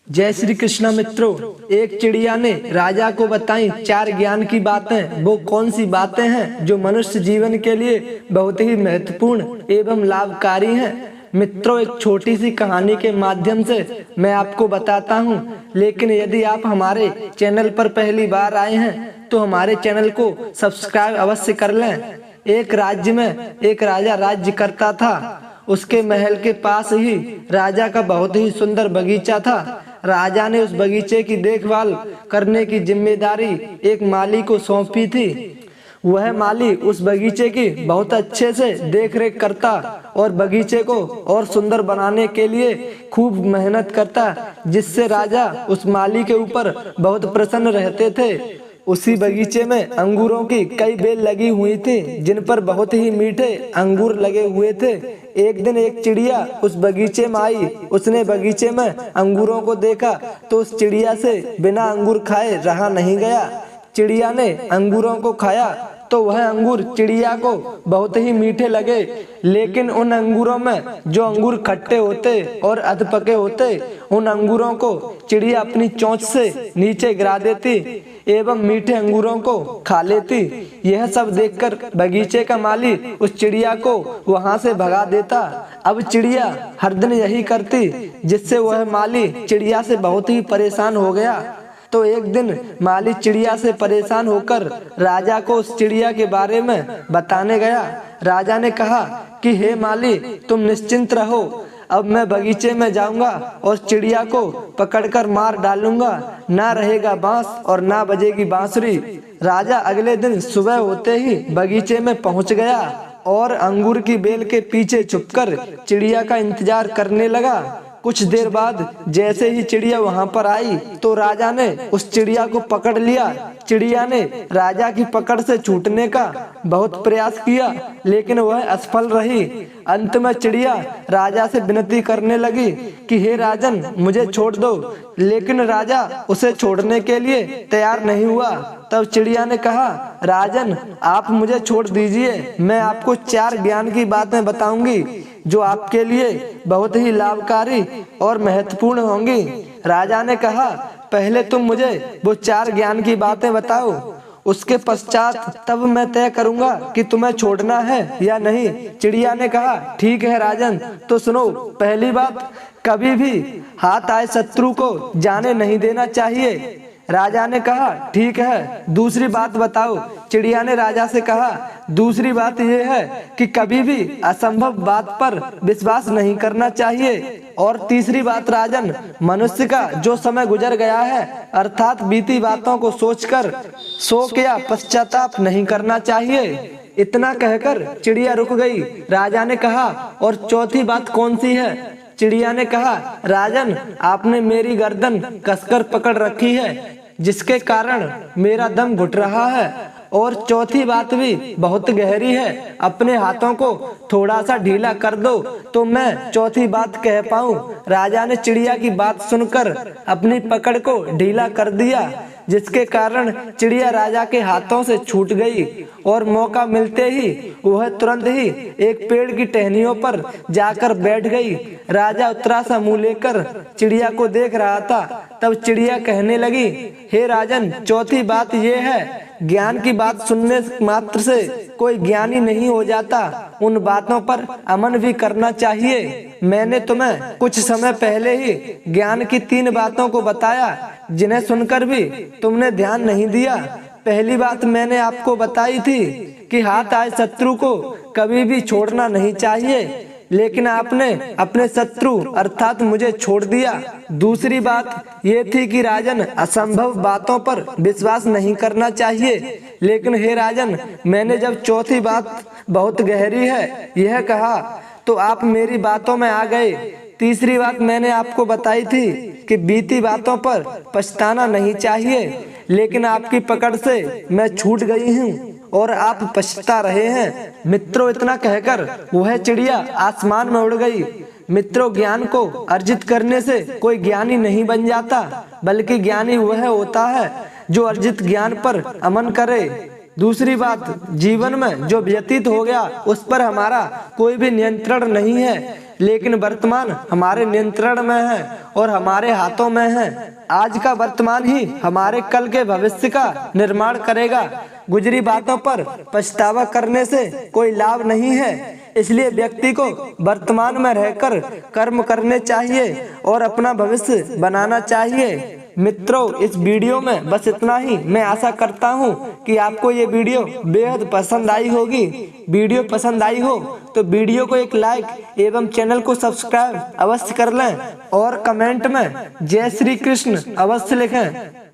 जय श्री कृष्ण मित्रों। एक चिड़िया ने राजा को बताई 4 ज्ञान की बातें। वो कौन सी बातें हैं जो मनुष्य जीवन के लिए बहुत ही महत्वपूर्ण एवं लाभकारी हैं। मित्रों, एक छोटी सी कहानी के माध्यम से मैं आपको बताता हूं, लेकिन यदि आप हमारे चैनल पर पहली बार आए हैं तो हमारे चैनल को सब्सक्राइब अवश्य कर लें। एक राज्य में एक राजा राज्य करता था। उसके महल के पास ही राजा का बहुत ही सुंदर बगीचा था। राजा ने उस बगीचे की देखभाल करने की जिम्मेदारी एक माली को सौंपी थी। वह माली उस बगीचे की बहुत अच्छे से देखरेख करता और बगीचे को और सुंदर बनाने के लिए खूब मेहनत करता, जिससे राजा उस माली के ऊपर बहुत प्रसन्न रहते थे। उसी बगीचे में अंगूरों की कई बेल लगी हुई थी, जिन पर बहुत ही मीठे अंगूर लगे हुए थे। एक दिन एक चिड़िया उस बगीचे में आई। उसने बगीचे में अंगूरों को देखा तो उस चिड़िया से बिना अंगूर खाए रहा नहीं गया। चिड़िया ने अंगूरों को खाया तो वह अंगूर चिड़िया को बहुत ही मीठे लगे, लेकिन उन अंगूरों में जो अंगूर खट्टे होते और अधपके होते, उन अंगूरों को चिड़िया अपनी चोंच से नीचे गिरा देती एवं मीठे अंगूरों को खा लेती। यह सब देखकर बगीचे का माली उस चिड़िया को वहां से भगा देता। अब चिड़िया हर दिन यही करती, जिससे वह माली चिड़िया से बहुत ही परेशान हो गया। तो एक दिन माली चिड़िया से परेशान होकर राजा को उस चिड़िया के बारे में बताने गया। राजा ने कहा कि हे माली, तुम निश्चिंत रहो, अब मैं बगीचे में जाऊंगा और चिड़िया को पकड़कर मार डालूंगा। ना रहेगा बांस और ना बजेगी बांसुरी। राजा अगले दिन सुबह होते ही बगीचे में पहुंच गया और अंगूर की बेल के पीछे छुपकर चिड़िया का इंतजार करने लगा। कुछ देर बाद जैसे ही चिड़िया वहां पर आई तो राजा ने उस चिड़िया को पकड़ लिया। चिड़िया ने राजा की पकड़ से छूटने का बहुत प्रयास किया, लेकिन वह असफल रही। अंत में चिड़िया राजा से विनती करने लगी कि हे राजन, मुझे छोड़ दो, लेकिन राजा उसे छोड़ने के लिए तैयार नहीं हुआ। तब चिड़िया ने कहा, राजन, आप मुझे छोड़ दीजिए, मैं आपको 4 ज्ञान की बातें बताऊंगी जो आपके लिए बहुत ही लाभकारी और महत्वपूर्ण होंगी। राजा ने कहा, पहले तुम मुझे वो 4 ज्ञान की बातें बताओ, उसके पश्चात तब मैं तय करूंगा कि तुम्हें छोड़ना है या नहीं। चिड़िया ने कहा, ठीक है राजन, तो सुनो। पहली बात, कभी भी हाथ आए शत्रु को जाने नहीं देना चाहिए। राजा ने कहा, ठीक है। दूसरी बात बताओ। चिड़िया ने राजा से कहा, दूसरी बात यह है कि कभी भी असंभव बात पर विश्वास नहीं करना चाहिए। और तीसरी बात राजन, मनुष्य का जो समय गुजर गया है, अर्थात बीती बातों को सोचकर शोक या पश्चाताप नहीं करना चाहिए। इतना कहकर चिड़िया रुक गई। राजा ने कहा, और चौथी बात कौन सी है? चिड़िया ने कहा, राजन, आपने मेरी गर्दन कसकर पकड़ रखी है, जिसके कारण मेरा दम घुट रहा है। और चौथी बात भी बहुत गहरी है, अपने हाथों को थोड़ा सा ढीला कर दो तो मैं चौथी बात कह पाऊं। राजा ने चिड़िया की बात सुनकर अपनी पकड़ को ढीला कर दिया, जिसके कारण चिड़िया राजा के हाथों से छूट गई और मौका मिलते ही वह तुरंत ही एक पेड़ की टहनियों पर जाकर बैठ गई। राजा उतरा सा मुंह लेकर चिड़िया को देख रहा था। तब चिड़िया कहने लगी, हे राजन, चौथी बात यह है, ज्ञान की बात सुनने मात्र से कोई ज्ञानी नहीं हो जाता, उन बातों पर अमल भी करना चाहिए। मैंने तुम्हें कुछ समय पहले ही ज्ञान की 3 बातों को बताया, जिन्हें सुनकर भी तुमने ध्यान नहीं दिया। पहली बात मैंने आपको बताई थी कि हाथ आए शत्रु को कभी भी छोड़ना नहीं चाहिए, लेकिन आपने अपने शत्रु अर्थात मुझे छोड़ दिया। दूसरी बात ये थी कि राजन, असंभव बातों पर विश्वास नहीं करना चाहिए, लेकिन हे राजन, मैंने जब चौथी बात बहुत गहरी है यह कहा तो आप मेरी बातों में आ गए। तीसरी बात मैंने आपको बताई थी कि बीती बातों पर पछताना नहीं चाहिए, लेकिन आपकी पकड़ से मैं छूट गई हूँ और आप पछता रहे हैं। मित्रों, इतना कहकर वह चिड़िया आसमान में उड़ गई। मित्रों, ज्ञान को अर्जित करने से कोई ज्ञानी नहीं बन जाता, बल्कि ज्ञानी वह होता है जो अर्जित ज्ञान पर अमल करे। दूसरी बात, जीवन में जो व्यतीत हो गया उस पर हमारा कोई भी नियंत्रण नहीं है, लेकिन वर्तमान हमारे नियंत्रण में है और हमारे हाथों में है। आज का वर्तमान ही हमारे कल के भविष्य का निर्माण करेगा। गुजरी बातों पर पछतावा करने से कोई लाभ नहीं है, इसलिए व्यक्ति को वर्तमान में रहकर कर्म करने चाहिए और अपना भविष्य बनाना चाहिए। मित्रों, इस वीडियो में बस इतना ही। मैं आशा करता हूँ कि आपको ये वीडियो बेहद पसंद आई होगी। वीडियो पसंद आई हो तो वीडियो को एक लाइक एवं चैनल को सब्सक्राइब अवश्य कर लें और कमेंट में जय श्री कृष्ण अवश्य लिखें।